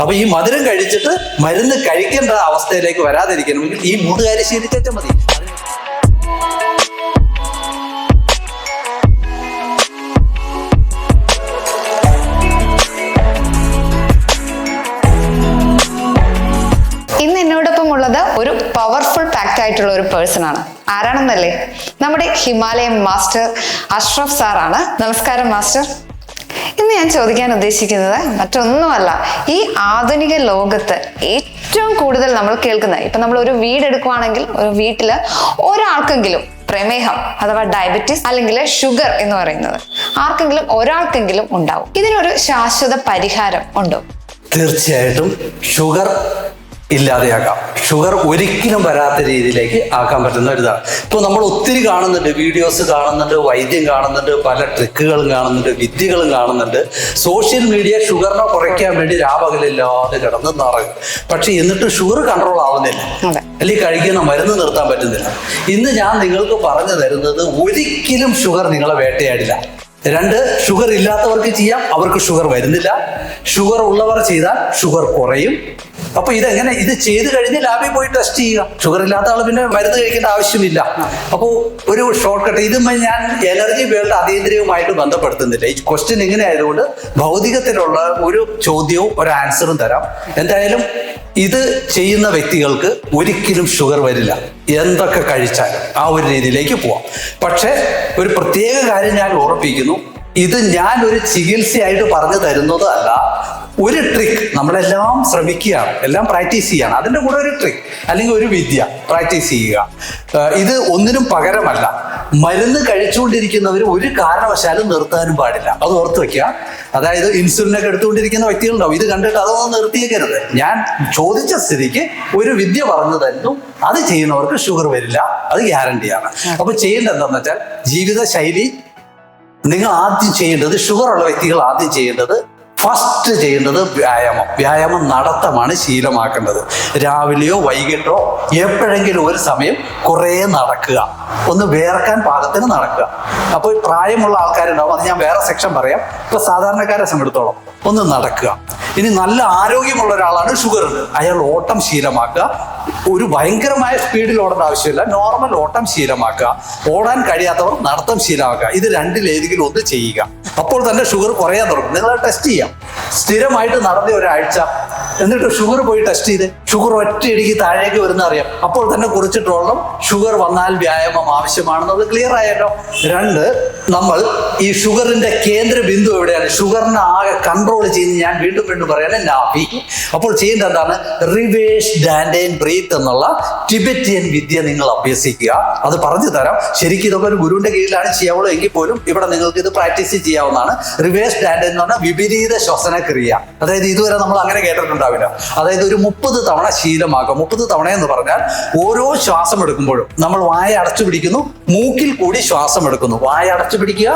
അപ്പൊ ഈ മധുരം കഴിച്ചിട്ട് മരുന്ന് കഴിക്കേണ്ട അവസ്ഥയിലേക്ക് വരാതിരിക്കണമെങ്കിൽ ഈ 3 കാര്യം ശീലിച്ചാൽ മതി. ഇന്ന് എന്നോടൊപ്പം ഉള്ളത് ഒരു പവർഫുൾ പാക്ട് ആയിട്ടുള്ള ഒരു പേഴ്സൺ ആണ്. ആരാണെന്നല്ലേ? നമ്മുടെ ഹിമാലയൻ മാസ്റ്റർ അഷ്റഫ് സാറാണ്. നമസ്കാരം മാസ്റ്റർ. ഇന്ന് ഞാൻ ചോദിക്കാൻ ഉദ്ദേശിക്കുന്നത് മറ്റൊന്നുമല്ല, ഈ ആധുനിക ലോകത്ത് ഏറ്റവും കൂടുതൽ നമ്മൾ കേൾക്കുന്നത്, ഇപ്പൊ നമ്മൾ ഒരു വീട് എടുക്കുവാണെങ്കിൽ ഒരു വീട്ടില് ഒരാൾക്കെങ്കിലും പ്രമേഹം അഥവാ ഡയബറ്റീസ് അല്ലെങ്കിൽ ഷുഗർ എന്ന് പറയുന്നത് ആർക്കെങ്കിലും ഒരാൾക്കെങ്കിലും ഉണ്ടാവും. ഇതിനൊരു ശാശ്വത പരിഹാരം ഉണ്ടോ? തീർച്ചയായിട്ടും ഷുഗർ ഇല്ലാതെയാക്കാം. ഷുഗർ ഒരിക്കലും വരാത്ത രീതിയിലേക്ക് ആക്കാൻ പറ്റുന്ന ഒരിതാണ്. ഇപ്പോൾ നമ്മൾ ഒത്തിരി കാണുന്നുണ്ട്, വീഡിയോസ് കാണുന്നുണ്ട്, വൈദ്യം കാണുന്നുണ്ട്, പല ട്രിക്കുകളും കാണുന്നുണ്ട്, വിദ്യകളും കാണുന്നുണ്ട്. സോഷ്യൽ മീഡിയ ഷുഗറിനെ കുറയ്ക്കാൻ വേണ്ടി രാപകലില്ലാതെ കിടന്ന് നിറയും. പക്ഷെ എന്നിട്ട് ഷുഗർ കൺട്രോൾ ആവുന്നില്ല, അല്ലെങ്കിൽ കഴിക്കുന്ന മരുന്ന് നിർത്താൻ പറ്റുന്നില്ല. ഇന്ന് ഞാൻ നിങ്ങൾക്ക് പറഞ്ഞു തരുന്നത് ഒരിക്കലും ഷുഗർ നിങ്ങളെ വേട്ടയാടില്ല. 2, ഷുഗർ ഇല്ലാത്തവർക്ക് ചെയ്യാം, അവർക്ക് ഷുഗർ വരുന്നില്ല. ഷുഗർ ഉള്ളവർ ചെയ്താൽ ഷുഗർ കുറയും. അപ്പൊ ഇതെങ്ങനെ? ഇത് ചെയ്ത് കഴിഞ്ഞ് ലാബിൽ പോയി ടെസ്റ്റ് ചെയ്യുക. ഷുഗർ ഇല്ലാത്ത ആൾ പിന്നെ മരുന്ന് കഴിക്കേണ്ട ആവശ്യമില്ല. അപ്പോൾ ഒരു ഷോർട്ട് കട്ട്. ഇത് ഞാൻ എനർജി വേൾഡ് അതീന്ദ്രിയവുമായിട്ട് ബന്ധപ്പെടുത്തുന്നില്ല. ഈ ക്വസ്റ്റ്യൻ ഇങ്ങനെ ആയതുകൊണ്ട് ഭൗതികത്തിലുള്ള ഒരു ചോദ്യവും ഒരു ആൻസറും തരാം. എന്തായാലും ഇത് ചെയ്യുന്ന വ്യക്തികൾക്ക് ഒരിക്കലും ഷുഗർ വരില്ല, എന്തൊക്കെ കഴിച്ചാലും ആ ഒരു രീതിയിലേക്ക് പോവാം. പക്ഷെ ഒരു പ്രത്യേക കാര്യം ഞാൻ ഓർപ്പിക്കുന്നു, ഇത് ഞാൻ ഒരു ചികിത്സയായിട്ട് പറഞ്ഞു തരുന്നത് അല്ല. ഒരു ട്രിക്ക് നമ്മളെല്ലാം ശ്രമിക്കുകയാണ്, എല്ലാം പ്രാക്ടീസ് ചെയ്യാണ്. അതിൻ്റെ കൂടെ ഒരു ട്രിക്ക് അല്ലെങ്കിൽ ഒരു വിദ്യ പ്രാക്ടീസ് ചെയ്യുക. ഇത് ഒന്നിനും പകരമല്ല. മരുന്ന് കഴിച്ചുകൊണ്ടിരിക്കുന്നവർ ഒരു കാരണവശാലും നിർത്താനും പാടില്ല. അത് ഓർത്ത് വെക്കുക. അതായത് ഇൻസുലിനൊക്കെ എടുത്തുകൊണ്ടിരിക്കുന്ന വ്യക്തികളുണ്ടാവും. ഇത് കണ്ടിട്ട് അതൊന്നും നിർത്തിയേക്കരുത്. ഞാൻ ചോദിച്ച സ്ഥിതിക്ക് ഒരു വിദ്യ പറഞ്ഞു തരുന്നു, അത് ചെയ്യുന്നവർക്ക് ഷുഗർ വരില്ല, അത് ഗ്യാരണ്ടിയാണ്. അപ്പൊ ചെയ്യേണ്ടത് എന്താണെന്ന് വെച്ചാൽ, ജീവിതശൈലി നിങ്ങൾ ആദ്യം ചെയ്യേണ്ടത്, ഷുഗർ ഉള്ള വ്യക്തികൾ ആദ്യം ചെയ്യേണ്ടത്, ഫസ്റ്റ് ചെയ്യേണ്ടത് വ്യായാമം നടത്തമാണ് ശീലമാക്കേണ്ടത്. രാവിലെയോ വൈകിട്ടോ എപ്പോഴെങ്കിലും ഒരു സമയം കുറേ നടക്കുക, ഒന്ന് വേർക്കാൻ പാകത്തിന് നടക്കുക. അപ്പോൾ പ്രായമുള്ള ആൾക്കാരുണ്ടാവും, അത് ഞാൻ വേറെ സെക്ഷൻ പറയാം. ഇപ്പൊ സാധാരണക്കാരെ സംബന്ധിച്ചിടത്തോളം ഒന്ന് നടക്കുക. ഇനി നല്ല ആരോഗ്യമുള്ള ഒരാളാണ്, ഷുഗർ ഉണ്ട്, അയാൾ ഓട്ടം ശീലമാക്കുക. ഒരു ഭയങ്കരമായ സ്പീഡിൽ ഓടേണ്ട ആവശ്യമില്ല, നോർമൽ ഓട്ടം ശീലമാക്കുക. ഓടാൻ കഴിയാത്തവർ നടത്തം ശീലമാക്കുക. ഇത് രണ്ടിലേതെങ്കിലും ഒന്ന് ചെയ്യുക. അപ്പോൾ തന്നെ ഷുഗർ കുറയാൻ തുടങ്ങും. നിങ്ങൾ ടെസ്റ്റ് ചെയ്യാം. സ്ഥിരമായിട്ട് നടന്ന ഒരാഴ്ച, എന്നിട്ട് ഷുഗർ പോയി ടെസ്റ്റ് ചെയ്ത് ഷുഗർ ഒറ്റയടിക്ക് താഴേക്ക് വരുന്ന അറിയാം. അപ്പോൾ തന്നെ കുറിച്ചിട്ടോളം ഷുഗർ വന്നാൽ വ്യായാമം ആവശ്യമാണെന്നത് ക്ലിയർ ആയല്ലോ. 2, നമ്മൾ ഈ ഷുഗറിന്റെ കേന്ദ്ര ബിന്ദു എവിടെയാണ്? ഷുഗറിനെ ആകെ കൺട്രോൾ ചെയ്യുന്ന, ഞാൻ വീണ്ടും പറയാണ്, നാഭി. അപ്പോൾ ചെയ്യേണ്ടത് എന്താണ്? റിവേഴ്സ് ഡാൻഡൈൻ ബ്രീത്ത് എന്നുള്ള ടിബറ്റിയൻ വിദ്യ നിങ്ങൾ അഭ്യസിക്കുക. അത് പറഞ്ഞു തരാം. ശരിക്കും ഇതൊക്കെ ഒരു ഗുരുവിന്റെ കീഴിലാണ് ചെയ്യാവുള്ളൂ എങ്കിൽ പോലും ഇവിടെ നിങ്ങൾക്ക് ഇത് പ്രാക്ടീസ് ചെയ്യാവുന്നതാണ്. റിവേഴ്സ് ഡാൻഡൈൻ എന്ന് പറഞ്ഞാൽ വിപരീത ശ്വസനക്രിയ. അതായത് ഇതുവരെ നമ്മൾ അങ്ങനെ കേട്ടിട്ടുണ്ടാവില്ല. അതായത് ഒരു 30 തവണ ശീലമാക്കുക. 30 തവണ എന്ന് പറഞ്ഞാൽ ഓരോ ശ്വാസം എടുക്കുമ്പോഴും നമ്മൾ വായ അടച്ചു പിടിക്കുന്നു, മൂക്കിൽ കൂടി ശ്വാസം എടുക്കുന്നു. വായ അടച്ചു പിടിക്കുക,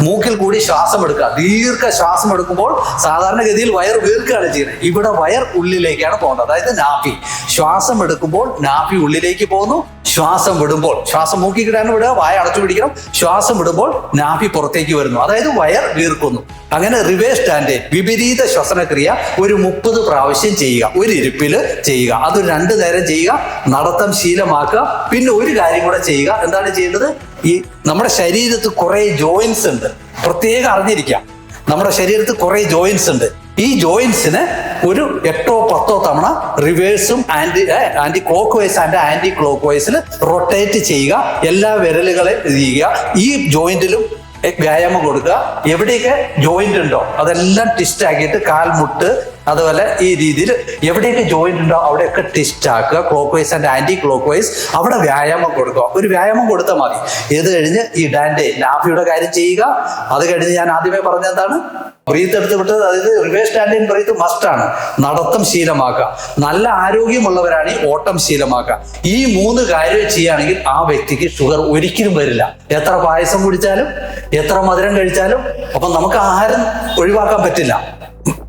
മൂക്കിൽ കൂടി ശ്വാസം എടുക്കുക. ദീർഘ ശ്വാസം എടുക്കുമ്പോൾ സാധാരണഗതിയിൽ വയർ വീർക്കുകയാണ് ചെയ്യുന്നത്. ഇവിടെ വയർ ഉള്ളിലേക്കാണ് പോകുന്നത്, അതായത് നാഭി. ശ്വാസം എടുക്കുമ്പോൾ നാഭി ഉള്ളിലേക്ക് പോകുന്നു, ശ്വാസം വിടുമ്പോൾ, ശ്വാസം മൂക്കി കിട്ടാൻ വിടുക, വായ അടച്ചു പിടിക്കണം. ശ്വാസം വിടുമ്പോൾ നാഭി പുറത്തേക്ക് വരുന്നു, അതായത് വയർ വീർക്കുന്നു. അങ്ങനെ റിവേഴ്സ് ഡാൻഡൈൻ വിപരീത ശ്വസനക്രിയ ഒരു 30 പ്രാവശ്യം ചെയ്യുക, ഒരു ഇരിപ്പില് ചെയ്യുക. അത് 2 നേരം ചെയ്യുക. നടത്തം ശീലമാക്കുക. പിന്നെ ഒരു കാര്യം കൂടെ ചെയ്യുക. എന്താണ് ചെയ്യേണ്ടത്? ഈ നമ്മുടെ ശരീരത്ത് കുറെ ജോയിന്റ്സ് ഉണ്ട്, പ്രത്യേകം അറിഞ്ഞിരിക്കാം. നമ്മുടെ ശരീരത്തിൽ കുറെ ജോയിന്റ്സ് ഉണ്ട്. ഈ ജോയിന്റ്സിന് ഒരു 8-10 തവണ റിവേഴ്സും anti clock vice and anti clock വൈസിൽ റൊട്ടേറ്റ് ചെയ്യുക. എല്ലാ വിരലുകളെ ചെയ്യുക. ഈ ജോയിന്റിലും വ്യായാമം കൊടുക്കുക. എവിടെയൊക്കെ ജോയിന്റ് ഉണ്ടോ അതെല്ലാം ട്വിസ്റ്റ് ആക്കിയിട്ട്, കാൽമുട്ട് അതുപോലെ ഈ രീതിയിൽ എവിടെയൊക്കെ ജോയിന്റ് ഉണ്ടോ അവിടെയൊക്കെ ട്വിസ്റ്റ് ആക്കുക. Clock vice and anti clock vice അവിടെ വ്യായാമം കൊടുക്കുക. ഒരു വ്യായാമം കൊടുത്താൽ മതി. ഇത് കഴിഞ്ഞ് ഈ ഡാൻഡൈൻ നാഭിയുടെ കാര്യം ചെയ്യുക. അത് കഴിഞ്ഞ് ഞാൻ ആദ്യമേ പറഞ്ഞ എന്താണ്? ബ്രീത്ത് എടുത്ത് വിട്ടത്. അതായത് റിവേഴ്സ് ഡാൻഡൈൻ ബ്രീത്ത് മസ്റ്റ് ആണ്. നടത്തം ശീലമാക്കുക. നല്ല ആരോഗ്യമുള്ളവരാണ് ഈ ഓട്ടം ശീലമാക്കുക. ഈ 3 കാര്യം ചെയ്യുകയാണെങ്കിൽ ആ വ്യക്തിക്ക് ഷുഗർ ഒരിക്കലും വരില്ല. എത്ര പായസം കുടിച്ചാലും, എത്ര മധുരം കഴിച്ചാലും. അപ്പം നമുക്ക് ആഹാരം ഒഴിവാക്കാൻ പറ്റില്ല.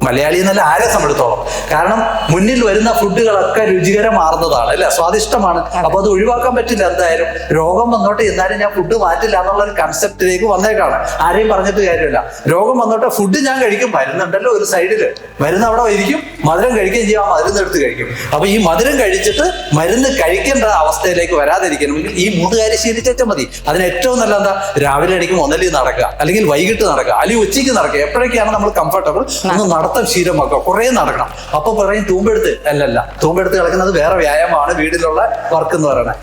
മലയാളി എന്നല്ല ആരെ സംബന്ധിച്ചോളം. കാരണം മുന്നിൽ വരുന്ന ഫുഡുകളൊക്കെ രുചികരമാർന്നതാണ് അല്ലെ, സ്വാദിഷ്ടമാണ്. അപ്പൊ അത് ഒഴിവാക്കാൻ പറ്റില്ല. എന്തായാലും രോഗം വന്നോട്ടെ, എന്നാലും ഞാൻ ഫുഡ് മാറ്റില്ല എന്നുള്ള ഒരു കൺസെപ്റ്റിലേക്ക് വന്നേക്കാണ്. ആരെയും പറഞ്ഞിട്ട് കാര്യമില്ല. രോഗം വന്നോട്ടെ, ഫുഡ് ഞാൻ കഴിക്കും, മരുന്നുണ്ടല്ലോ ഒരു സൈഡില്, മരുന്ന് അവിടെ ഇരിക്കും, മധുരം കഴിക്കുകയും ചെയ്യാം, മരുന്ന് എടുത്ത് കഴിക്കും. അപ്പൊ ഈ മധുരം കഴിച്ചിട്ട് മരുന്ന് കഴിക്കേണ്ട അവസ്ഥയിലേക്ക് വരാതിരിക്കണമെങ്കിൽ ഈ 3 കാര്യം ശീലിച്ചാൽ മതി. അതിന് ഏറ്റവും നല്ല എന്താ, രാവിലെ അടിക്കും ഒന്നല്ലേ നടക്കുക, അല്ലെങ്കിൽ വൈകിട്ട് നടക്കുക, അല്ലെങ്കിൽ ഉച്ചയ്ക്ക് നടക്കുക. എപ്പോഴൊക്കെയാണ് നമ്മൾ കംഫർട്ടബിൾ, ഒന്ന് നടത്തം ശീലമാക്കുക, കുറെ നടക്കണം. അപ്പൊ പറയും തൂമ്പെടുത്ത്, അല്ലല്ല, തൂമ്പെടുത്ത് കളിക്കുന്നത് വേറെ വ്യായാമമാണ്, വീട്ടിലുള്ള വർക്ക് എന്ന് പറയുന്നത്.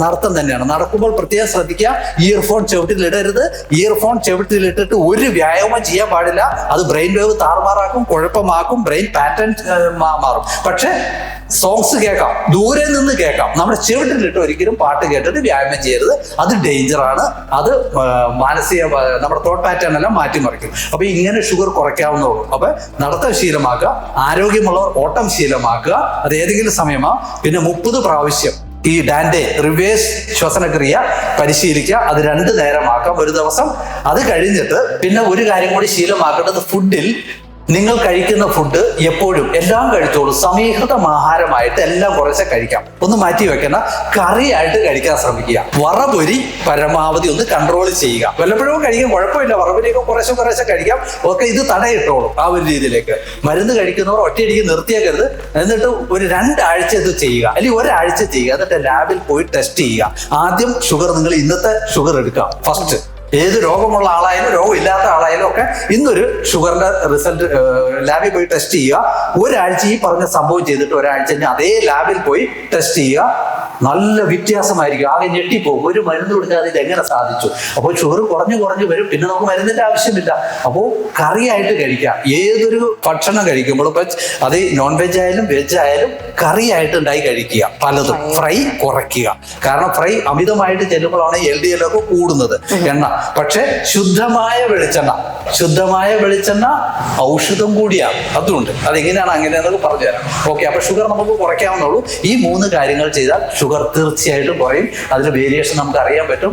നടത്തം തന്നെയാണ്. നടക്കുമ്പോൾ പ്രത്യേകം ശ്രദ്ധിക്കുക, ഇയർഫോൺ ചെവിട്ടിലിടരുത്. ഇയർഫോൺ ചെവിട്ടിലിട്ടിട്ട് ഒരു വ്യായാമം ചെയ്യാൻ പാടില്ല. അത് ബ്രെയിൻ വേവ് താറുമാറാക്കും, കുഴപ്പമാക്കും, ബ്രെയിൻ പാറ്റേൺ മാറും. പക്ഷെ സോങ്സ് കേൾക്കാം, ദൂരെ നിന്ന് കേൾക്കാം. നമ്മുടെ ചെവിട്ടിലിട്ട് ഒരിക്കലും പാട്ട് കേട്ടിട്ട് വ്യായാമം ചെയ്യരുത്. അത് ഡേഞ്ചറാണ്. അത് മാനസിക നമ്മുടെ തോട്ട് പാറ്റേൺ എല്ലാം മാറ്റിമറിക്കും. അപ്പൊ ഇങ്ങനെ ഷുഗർ കുറയ്ക്കാവുന്നതുള്ളൂ. അപ്പൊ നടത്തം ശീലമാക്കുക, ആരോഗ്യമുള്ളവർ ഓട്ടം ശീലമാക്കുക. അത് ഏതെങ്കിലും സമയമാ. പിന്നെ 30 പ്രാവശ്യം ഈ ഡാൻഡെ റിവേഴ്സ് ശ്വസനക്രിയ പരിശീലിക്കുക. അത് 2 നേരമാക്കാം ഒരു ദിവസം. അത് കഴിഞ്ഞിട്ട് പിന്നെ ഒരു കാര്യം കൂടി ശീലമാക്കേണ്ടത്, ഫുഡിൽ നിങ്ങൾ കഴിക്കുന്ന ഫുഡ് എപ്പോഴും എല്ലാം കഴിച്ചോളൂ. സമീകൃതം ആഹാരമായിട്ട് എല്ലാം കുറേശ്ശെ കഴിക്കാം. ഒന്ന് മാറ്റി വെക്കണം. കറിയായിട്ട് കഴിക്കാൻ ശ്രമിക്കുക. വറപൊരി പരമാവധി ഒന്ന് കൺട്രോൾ ചെയ്യുക. വല്ലപ്പോഴും കഴിക്കാൻ കുഴപ്പമില്ല, വറപൊരിയൊക്കെ കുറേശ്ശെ കഴിക്കാം. ഒക്കെ ഇത് തടയിട്ടോളും ആ ഒരു രീതിയിലേക്ക്. മരുന്ന് കഴിക്കുന്നവർ ഒറ്റയടിക്ക് നിർത്തിയേക്കരുത്. എന്നിട്ട് ഒരു 2 ആഴ്ച ഇത് ചെയ്യുക, അല്ലെങ്കിൽ 1 ആഴ്ച ചെയ്യുക. എന്നിട്ട് ലാബിൽ പോയി ടെസ്റ്റ് ചെയ്യുക. ആദ്യം ഷുഗർ, നിങ്ങൾ ഇന്നത്തെ ഷുഗർ എടുക്കുക ഫസ്റ്റ്. ഏത് രോഗമുള്ള ആളായാലും രോഗമില്ലാത്ത ആളായാലും ഒക്കെ ഇന്നൊരു ഷുഗറിന്റെ റിസൾട്ട് ലാബിൽ പോയി ടെസ്റ്റ് ചെയ്യുക. 1 ആഴ്ച ഈ പറഞ്ഞ സംഭവം ചെയ്തിട്ട് 1 ആഴ്ച അതേ ലാബിൽ പോയി ടെസ്റ്റ് ചെയ്യുക. നല്ല വ്യത്യാസമായിരിക്കും. ആകെ ഞെട്ടിപ്പോകും. ഒരു മരുന്ന് കൊടുക്കാതെ ഇത് എങ്ങനെ സാധിച്ചു? അപ്പോൾ ഷുഗർ കുറഞ്ഞു വരും. പിന്നെ നമുക്ക് മരുന്നിന്റെ ആവശ്യമില്ല. അപ്പോൾ കറിയായിട്ട് കഴിക്കുക. ഏതൊരു ഭക്ഷണം കഴിക്കുമ്പോഴും അത് നോൺ വെജ് ആയാലും വെജ് ആയാലും കറിയായിട്ട് ഉണ്ടായി കഴിക്കുക. പലതും ഫ്രൈ കുറയ്ക്കുക. കാരണം ഫ്രൈ അമിതമായിട്ട് ചെല്ലുമ്പോഴാണ് LDL ഒക്കെ കൂടുന്നത്, എണ്ണ. പക്ഷെ ശുദ്ധമായ വെളിച്ചെണ്ണ ഔഷധം കൂടിയാണ്. അതുകൊണ്ട് അതെങ്ങനെയാണ് അങ്ങനെയാണെന്നൊക്കെ പറഞ്ഞുതരാം. ഓക്കെ, അപ്പൊ ഷുഗർ നമുക്ക് കുറയ്ക്കാവുന്നുള്ളൂ. ഈ 3 കാര്യങ്ങൾ ചെയ്താൽ ഷുഗർ തീർച്ചയായിട്ടും കുറയും. അതിന് വേരിയേഷൻ നമുക്ക് അറിയാൻ പറ്റും.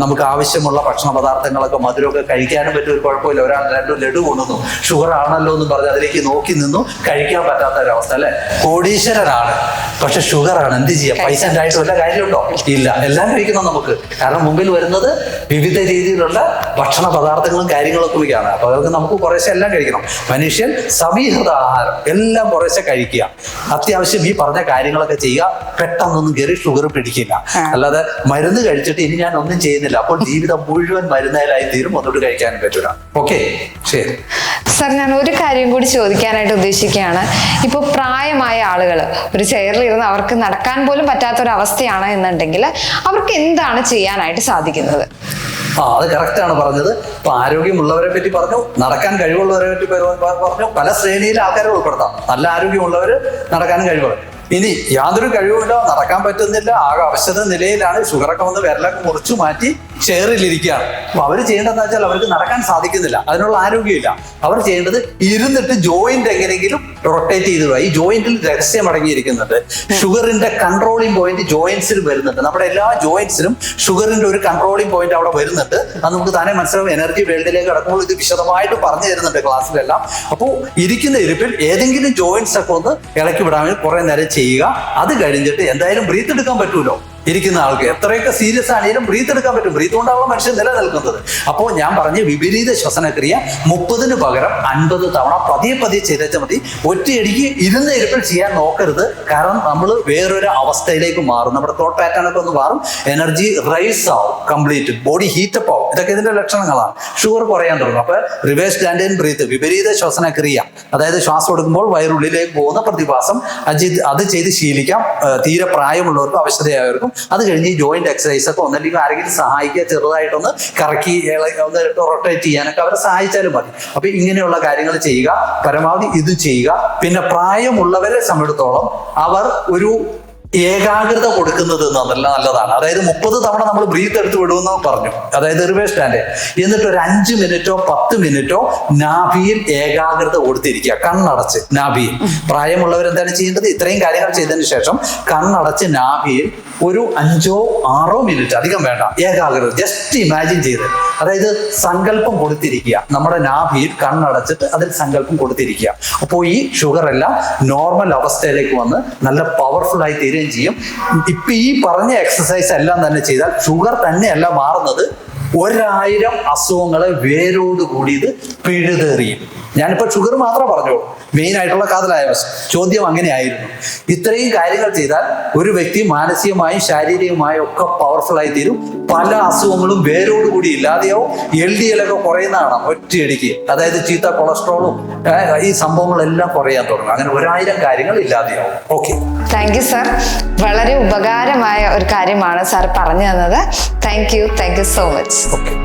നമുക്ക് ആവശ്യമുള്ള ഭക്ഷണ പദാർത്ഥങ്ങളൊക്കെ മധുരമൊക്കെ കഴിക്കാനും പറ്റും. ഒരു കുഴപ്പമില്ല. ഒരാൾ 2 ലഡു കൊണ്ടുവന്നു, ഷുഗർ ആണല്ലോ എന്ന് പറഞ്ഞ് അതിലേക്ക് നോക്കി നിന്നു, കഴിക്കാൻ പറ്റാത്ത ഒരവസ്ഥ അല്ലെ. കോടീശ്വരനാണ്, പക്ഷെ ഷുഗർ ആണ്, എന്ത് ചെയ്യാം? പൈസ ഉണ്ടായിട്ട് വല്ല കാര്യമുണ്ടോ? ഇല്ല. എല്ലാം കഴിക്കണം നമുക്ക്. കാരണം മുമ്പിൽ വരുന്നത് വിവിധ രീതിയിലുള്ള ഭക്ഷണ പദാർത്ഥങ്ങളും കാര്യങ്ങളൊക്കെ ഒക്കെയാണ്. അപ്പൊ അതൊക്കെ നമുക്ക് കുറേശ്ശെ എല്ലാം കഴിക്കണം. മനുഷ്യൻ സമീകൃത ആഹാരം എല്ലാം കുറേശ്ശെ കഴിക്കുക. അത്യാവശ്യം ഈ പറഞ്ഞ കാര്യങ്ങളൊക്കെ ചെയ്യുക. പെട്ടെന്നൊന്നും കയറി ഷുഗർ പിടിക്കില്ല. അല്ലാതെ മരുന്ന് കഴിച്ചിട്ട് ഇനി ഞാൻ ഒന്നും ചെയ്യുന്നില്ല, അപ്പോൾ ജീവിതം മുഴുവൻ മരുന്നേലായി തീരും. ഒന്നുകൂടി കഴിക്കാനും പറ്റൂല. ഓക്കെ, ശരി സർ. ഞാൻ ഒരു കാര്യം കൂടി ചോദിക്കാനായിട്ട് ഉദ്ദേശിക്കുകയാണ്. ഇപ്പോൾ പ്രായമായ ആളുകൾ ഒരു ചെയറിലിരുന്ന് അവർക്ക് നടക്കാൻ പോലും പറ്റാത്തൊരവസ്ഥയാണ് എന്നുണ്ടെങ്കിൽ അവർക്ക് എന്താണ് ചെയ്യാനായിട്ട് സാധിക്കുന്നത്? അത് കറക്റ്റ് ആണ് പറഞ്ഞത്. ഇപ്പൊ ആരോഗ്യമുള്ളവരെ പറ്റി പറഞ്ഞു, നടക്കാൻ കഴിവുള്ളവരെ പറ്റി പറഞ്ഞു. പല ശ്രേണിയിലെ ആൾക്കാരെ ഉൾപ്പെടുത്താം. നല്ല ആരോഗ്യമുള്ളവര് നടക്കാനും കഴിവുള്ളവർ. ഇനി യാതൊരു കഴിവുമില്ല, നടക്കാൻ പറ്റുന്നില്ല, ആകെ അവശത നിലയിലാണ്, ഷുഗറൊക്കെ വന്ന് വിരലൊക്കെ മുറിച്ചു മാറ്റി ചെയറിലിരിക്കുകയാണ്. അപ്പൊ അവർ ചെയ്യേണ്ടതെന്ന് വെച്ചാൽ അവർക്ക് നടക്കാൻ സാധിക്കുന്നില്ല, അതിനുള്ള ആരോഗ്യമില്ല. അവർ ചെയ്യേണ്ടത് ഇരുന്നിട്ട് ജോയിന്റ് എങ്ങനെയെങ്കിലും റൊട്ടേറ്റ് ചെയ്ത് പോയി. ഈ ജോയിന്റിൽ രഹസ്യം അടങ്ങിയിരിക്കുന്നുണ്ട്. ഷുഗറിന്റെ കൺട്രോളിംഗ് പോയിന്റ് ജോയിന്റ്സിൽ വരുന്നുണ്ട്. നമ്മുടെ എല്ലാ ജോയിന്റ്സിലും ഷുഗറിന്റെ ഒരു കൺട്രോളിംഗ് പോയിന്റ് അവിടെ വരുന്നുണ്ട്. അത് നമുക്ക് താനെ മനസ്സിലാവും. എനർജി വേൾഡിലേക്ക് കടക്കുമ്പോൾ ഇത് വിശദമായിട്ട് പറഞ്ഞു തരുന്നുണ്ട് ക്ലാസ്സിലെല്ലാം. അപ്പോൾ ഇരിക്കുന്ന ഇരിപ്പിൽ ഏതെങ്കിലും ജോയിന്റ്സ് ഒക്കെ ഒന്ന് ഇളക്കി വിടാൻ വേണ്ടി കുറെ നേരം ചെയ്യുക. അത് കഴിഞ്ഞിട്ട് എന്തായാലും ബ്രീത്ത് എടുക്കാൻ പറ്റൂലോ. ഇരിക്കുന്ന ആൾക്ക് എത്രയൊക്കെ സീരിയസ് ആണെങ്കിലും ബ്രീത്ത് എടുക്കാൻ പറ്റും. ബ്രീത്ത് കൊണ്ടാണല്ലോ മനുഷ്യൻ നിലനിൽക്കുന്നത്. അപ്പോൾ ഞാൻ പറഞ്ഞ വിപരീത ശ്വസനക്രിയ 30 പകരം 50 തവണ പതിയെ ചെയ്താൽ മതി. ഒറ്റയടിക്ക് ഇരുന്ന ഇരിപ്പിൽ ചെയ്യാൻ നോക്കരുത്. കാരണം നമ്മൾ വേറൊരു അവസ്ഥയിലേക്ക് മാറും. നമ്മുടെ തോട്ട് പാറ്റേൺ ഒക്കെ ഒന്ന് മാറും. എനർജി റൈസ് ആവും, കംപ്ലീറ്റ് ബോഡി ഹീറ്റപ്പ് ആവും. ഇതൊക്കെ ഇതിന്റെ ലക്ഷണങ്ങളാണ്. ഷുഗർ കുറയാൻ തുടങ്ങും. അപ്പൊ റിവേഴ്സ് ഡാൻഡിയൻ ബ്രീത്ത്, വിപരീത ശ്വസനക്രിയ, അതായത് ശ്വാസം എടുക്കുമ്പോൾ വയറുള്ളിലേക്ക് പോകുന്ന പ്രതിഭാസം, അത് ചെയ്ത് ശീലിക്കാം. തീരെ പ്രായമുള്ളവർക്കും അവശതയായവർക്കും. അത് കഴിഞ്ഞ് ഈ ജോയിന്റ് എക്സസൈസ് ഒക്കെ ഒന്നല്ലെങ്കിൽ ആരെങ്കിലും സഹായിക്കുക, ചെറുതായിട്ടൊന്ന് കറക്കി ഒന്ന് റൊട്ടേറ്റ് ചെയ്യാനൊക്കെ അവരെ സഹായിച്ചാലും മതി. അപ്പൊ ഇങ്ങനെയുള്ള കാര്യങ്ങൾ ചെയ്യുക. പരമാവധി ഇത് ചെയ്യുക. പിന്നെ പ്രായമുള്ളവരെ സംബന്ധിച്ചിടത്തോളം അവർ ഒരു ഏകാഗ്രത കൊടുക്കുന്നത് നല്ലതാണ്. അതായത് 30 തവണ നമ്മൾ ബ്രീത്ത് എടുത്ത് വിടുമെന്ന് പറഞ്ഞു, അതായത് റിവേഴ്സ് സ്റ്റാൻഡ്. എന്നിട്ട് ഒരു 5 മിനിറ്റോ 10 മിനിറ്റോ നാഭിയിൽ ഏകാഗ്രത കൊടുത്തിരിക്കുക, കണ്ണടച്ച് നാഭിയിൽ. പ്രായമുള്ളവർ എന്താണ് ചെയ്യേണ്ടത്? ഇത്രയും കാര്യങ്ങൾ ചെയ്തതിന് ശേഷം കണ്ണടച്ച് നാഭിയിൽ ഒരു 5-6 മിനിറ്റ്, അധികം വേണ്ട, ഏകാഗ്രത ജസ്റ്റ് ഇമാജിൻ ചെയ്ത്, അതായത് സങ്കല്പം കൊടുത്തിരിക്കുക. നമ്മുടെ നാഭിയിൽ കണ്ണടച്ചിട്ട് അതിൽ സങ്കല്പം കൊടുത്തിരിക്കുക. അപ്പോൾ ഈ ഷുഗർ എല്ലാം നോർമൽ അവസ്ഥയിലേക്ക് വന്ന് നല്ല പവർഫുൾ ആയി തീരുകയും ചെയ്യും. ഇപ്പൊ ഈ പറഞ്ഞ എക്സസൈസ് എല്ലാം തന്നെ ചെയ്താൽ ഷുഗർ തന്നെയല്ല മാറുന്നത്, 1000 അസുഖങ്ങളെ വേരോടുകൂടി ഇത് പിഴുതെറിയും. ഞാനിപ്പോ ഷുഗർ മാത്രമേ പറഞ്ഞോളൂ, മെയിൻ ആയിട്ടുള്ള കാതലായ ചോദ്യം അങ്ങനെയായിരുന്നു. ഇത്രയും കാര്യങ്ങൾ ചെയ്താൽ ഒരു വ്യക്തി മാനസികമായും ശാരീരികമായും ഒക്കെ പവർഫുൾ ആയി തീരും. പല അസുഖങ്ങളും വേരോടുകൂടി ഇല്ലാതെയാവും. LDL ഒക്കെ കുറയുന്നതാണ് ഒറ്റയടിക്ക്. അതായത് ചീത്ത കൊളസ്ട്രോളും ഈ സംഭവങ്ങളെല്ലാം കുറയാൻ തുടങ്ങും. അങ്ങനെ 1000 കാര്യങ്ങൾ ഇല്ലാതെയാവും. Okay, thank you sir. വളരെ ഉപകാരമായ ഒരു കാര്യമാണ് സാർ പറഞ്ഞു തന്നത്. Thank you so much. Okay.